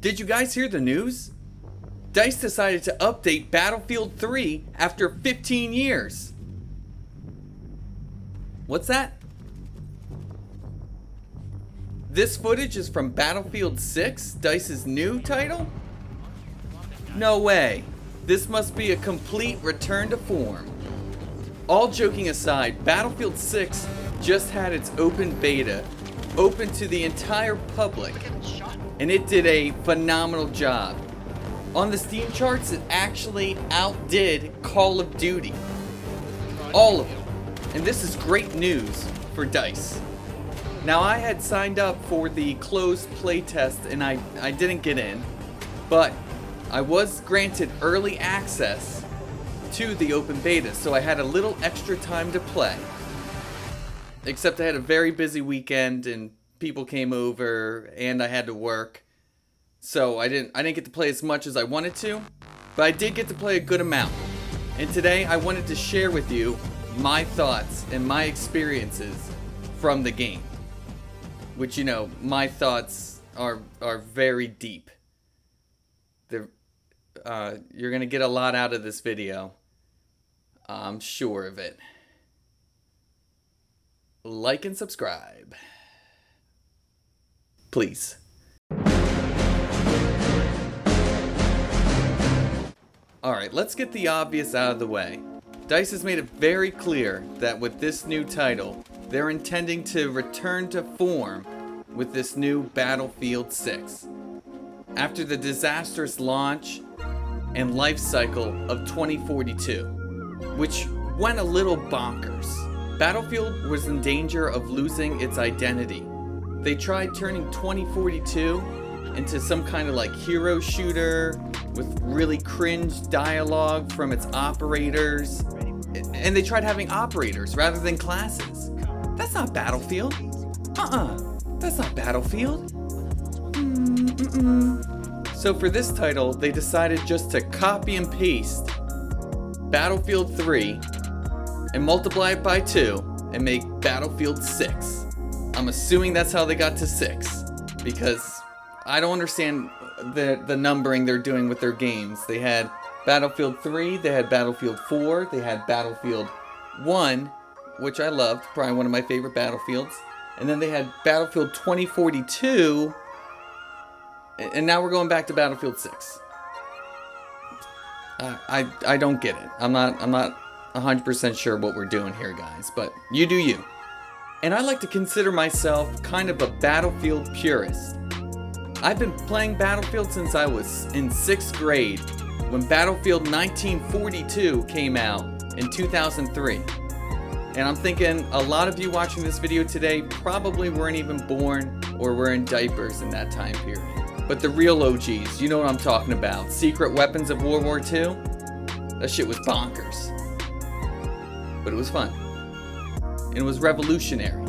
Did you guys hear the news? DICE decided to update Battlefield 3 after 15 years. What's that? This footage is from Battlefield 6, DICE's new title? No way. This must be a complete return to form. All joking aside, Battlefield 6 just had its open beta, open to the entire public, and it did a phenomenal job. On the Steam charts, it actually outdid Call of Duty. All of them. And this is great news for DICE. Now, I had signed up for the closed playtest and I didn't get in, but I was granted early access to the open beta, so I had a little extra time to play. Except I had a very busy weekend and people came over and I had to work. So I didn't get to play as much as I wanted to, but I did get to play a good amount. And today I wanted to share with you my thoughts and my experiences from the game. Which, you know, my thoughts are very deep. You're going to get a lot out of this video. I'm sure of it. Like and subscribe. Please. Alright, let's get the obvious out of the way. DICE has made it very clear that with this new title, they're intending to return to form with this new Battlefield 6. After the disastrous launch and life cycle of 2042, which went a little bonkers. Battlefield was in danger of losing its identity. They tried turning 2042 into some kind of like hero shooter with really cringe dialogue from its operators. And they tried having operators rather than classes. That's not Battlefield. That's not Battlefield. So for this title, they decided just to copy and paste Battlefield 3 and multiply it by 2 and make Battlefield 6. I'm assuming that's how they got to 6, because I don't understand the numbering they're doing with their games. They had Battlefield 3, they had Battlefield 4, they had Battlefield 1, which I loved, probably one of my favorite Battlefields. And then they had Battlefield 2042, and now we're going back to Battlefield 6. I don't get it. I'm not 100% sure what we're doing here, guys, but you do you. And I like to consider myself kind of a Battlefield purist. I've been playing Battlefield since I was in 6th grade, when Battlefield 1942 came out in 2003. And I'm thinking a lot of you watching this video today probably weren't even born or were in diapers in that time period. But the real OGs, you know what I'm talking about. Secret weapons of World War II? That shit was bonkers. But it was fun. And it was revolutionary.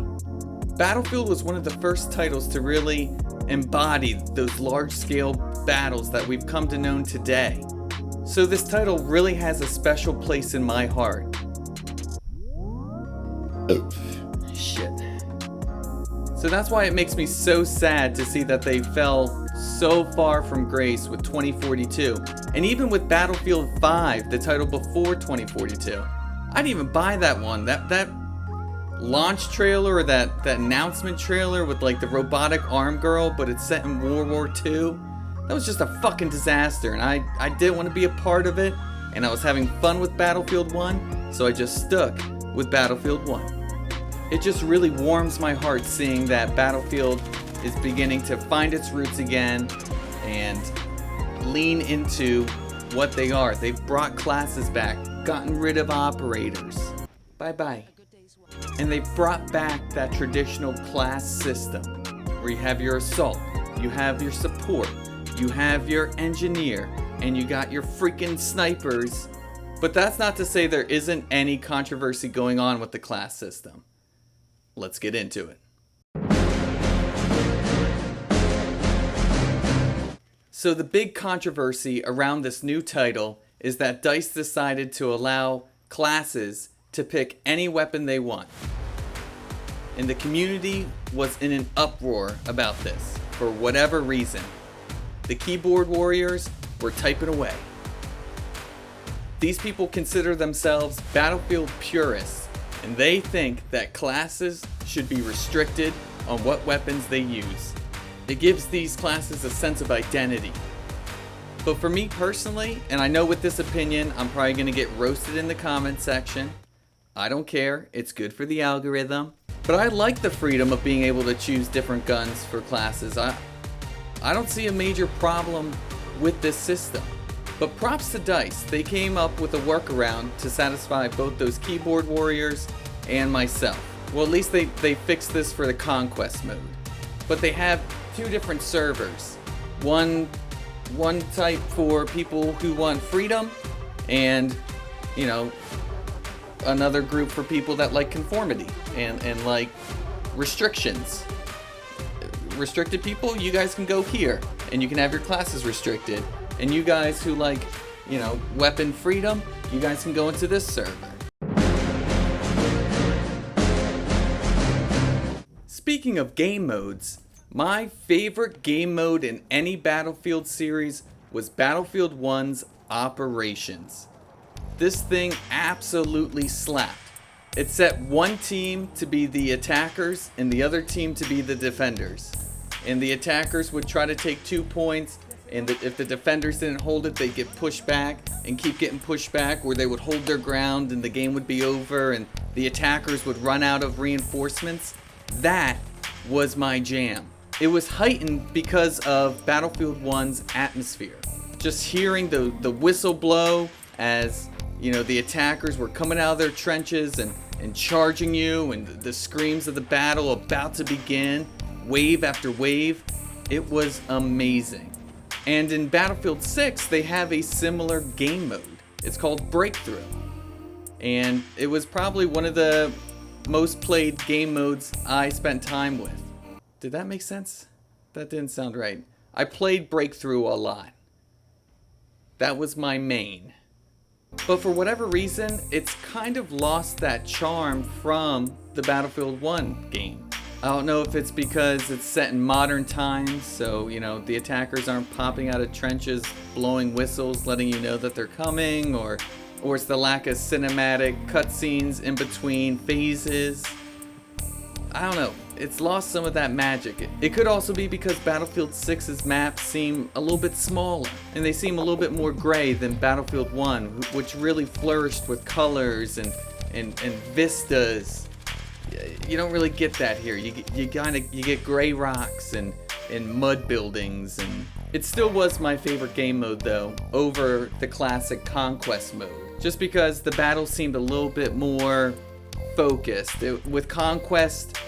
Battlefield was one of the first titles to really embody those large-scale battles that we've come to know today. So this title really has a special place in my heart. Shit. So that's why it makes me so sad to see that they fell so far from grace with 2042. And even with Battlefield 5, the title before 2042. I didn't even buy that one. That launch trailer or that announcement trailer with like the robotic arm girl, but it's set in World War II. That was just a fucking disaster, and I didn't want to be a part of it, and I was having fun with Battlefield 1, so I just stuck with Battlefield 1. It just really warms my heart seeing that Battlefield is beginning to find its roots again and lean into what they are. They've brought classes back, gotten rid of operators. Bye-bye. And they've brought back that traditional class system where you have your assault, you have your support, you have your engineer, and you got your freaking snipers. But that's not to say there isn't any controversy going on with the class system. Let's get into it. So the big controversy around this new title is that DICE decided to allow classes to pick any weapon they want. And the community was in an uproar about this for whatever reason. the keyboard warriors were typing away. These people consider themselves Battlefield purists, and they think that classes should be restricted on what weapons they use. It gives these classes a sense of identity. But for me personally, and I know with this opinion, I'm probably going to get roasted in the comment section. I don't care, it's good for the algorithm. But I like the freedom of being able to choose different guns for classes. I don't see a major problem with this system. But props to DICE, they came up with a workaround to satisfy both those keyboard warriors and myself. Well, at least they fixed this for the Conquest mode. But they have two different servers. One type for people who want freedom, and, you know, another group for people that like conformity and like restrictions. Restricted people, you guys can go here and you can have your classes restricted. And you guys who like, you know, weapon freedom, you guys can go into this server. Speaking of game modes, my favorite game mode in any Battlefield series was Battlefield 1's Operations. This thing absolutely slapped. It set one team to be the attackers and the other team to be the defenders. And the attackers would try to take 2 points, and if the defenders didn't hold it, they'd get pushed back and keep getting pushed back, where they would hold their ground and the game would be over and the attackers would run out of reinforcements. That was my jam. It was heightened because of Battlefield 1's atmosphere. Just hearing the whistle blow as, you know, the attackers were coming out of their trenches and charging you, and the screams of the battle about to begin, wave after wave. It was amazing. And in Battlefield 6, they have a similar game mode. It's called Breakthrough. And it was probably one of the most played game modes I spent time with. Did that make sense? That didn't sound right. I played Breakthrough a lot. That was my main. But for whatever reason, it's kind of lost that charm from the Battlefield 1 game. I don't know if it's because it's set in modern times, so, you know, the attackers aren't popping out of trenches, blowing whistles, letting you know that they're coming, or it's the lack of cinematic cutscenes in between phases. I don't know. It's lost some of that magic. It could also be because Battlefield 6's maps seem a little bit smaller, and they seem a little bit more gray than Battlefield 1, which really flourished with colors and vistas. You don't really get that here. You get gray rocks and mud buildings, and it still was my favorite game mode though, over the classic Conquest mode, just because the battle seemed a little bit more focused. With Conquest,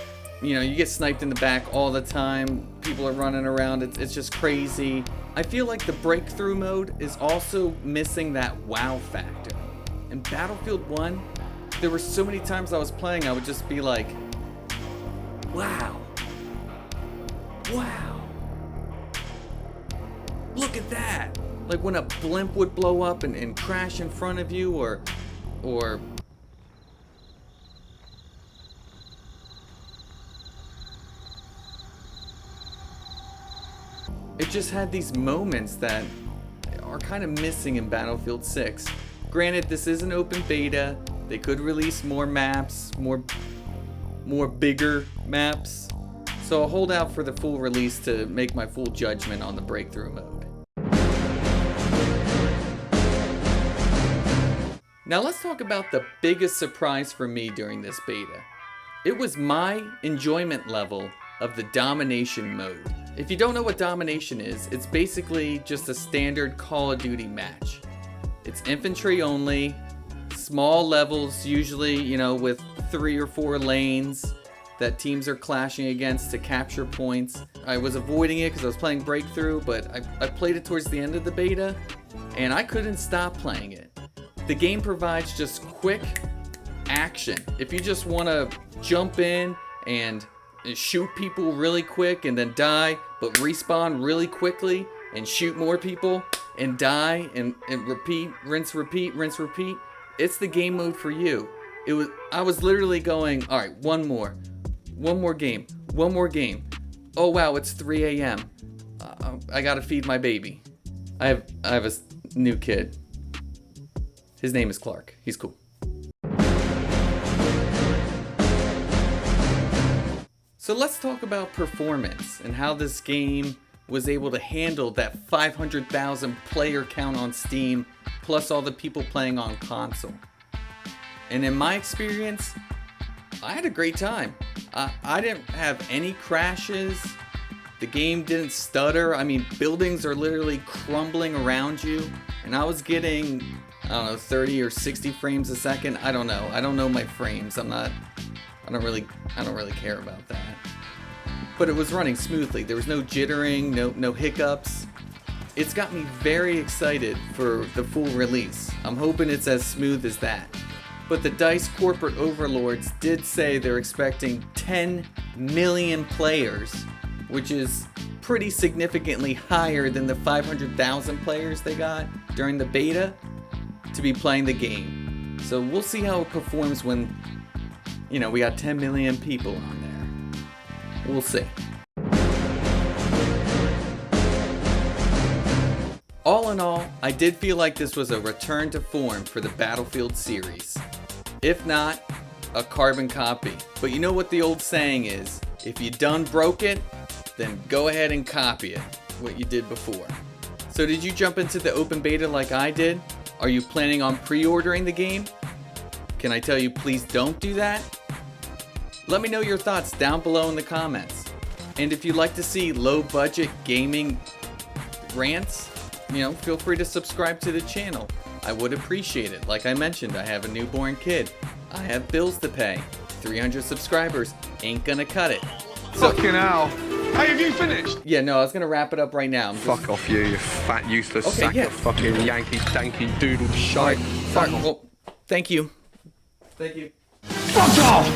you know, you get sniped in the back all the time. People are running around. It's just crazy. I feel like the Breakthrough mode is also missing that wow factor. In Battlefield 1, there were so many times I was playing, I would just be like, wow. Wow. Look at that. Like when a blimp would blow up and crash in front of you, or it just had these moments that are kind of missing in Battlefield 6. Granted, this is an open beta. They could release more maps, more bigger maps. So I'll hold out for the full release to make my full judgment on the Breakthrough mode. Now let's talk about the biggest surprise for me during this beta. It was my enjoyment level of the Domination mode. If you don't know what Domination is, it's basically just a standard Call of Duty match. It's infantry only, small levels, usually, you know, with 3 or 4 lanes that teams are clashing against to capture points. I was avoiding it because I was playing Breakthrough, but I played it towards the end of the beta, and I couldn't stop playing it. The game provides just quick action. If you just want to jump in and shoot people really quick and then die, but respawn really quickly and shoot more people and die and repeat, rinse, repeat, rinse, repeat, it's the game mode for you. I was literally going, all right, one more game. Oh wow, it's 3 a.m. I gotta feed my baby. I have a new kid. His name is Clark. He's cool. So let's talk about performance and how this game was able to handle that 500,000 player count on Steam, plus all the people playing on console. And in my experience, I had a great time. I didn't have any crashes. The game didn't stutter. I mean, buildings are literally crumbling around you. And I was getting, I don't know, 30 or 60 frames a second. I don't know. I don't know my frames. I don't really care about that. But it was running smoothly. There was no jittering, no hiccups. It's got me very excited for the full release. I'm hoping it's as smooth as that. But the DICE corporate overlords did say they're expecting 10 million players, which is pretty significantly higher than the 500,000 players they got during the beta to be playing the game. So we'll see how it performs when, we got 10 million people on there. We'll see. All in all, I did feel like this was a return to form for the Battlefield series. If not, a carbon copy. But you know what the old saying is, if you done broke it, then go ahead and copy it, what you did before. So did you jump into the open beta like I did? Are you planning on pre-ordering the game? Can I tell you please don't do that? Let me know your thoughts down below in the comments. And if you'd like to see low budget gaming rants, feel free to subscribe to the channel. I would appreciate it. Like I mentioned, I have a newborn kid. I have bills to pay. 300 subscribers ain't gonna cut it. Fucking hell. Hey, have you finished? Yeah, no, I was gonna wrap it up right now. Fuck off you fat useless sack of fucking Yankee danky doodle shite. Alright, well, thank you. Fuck off!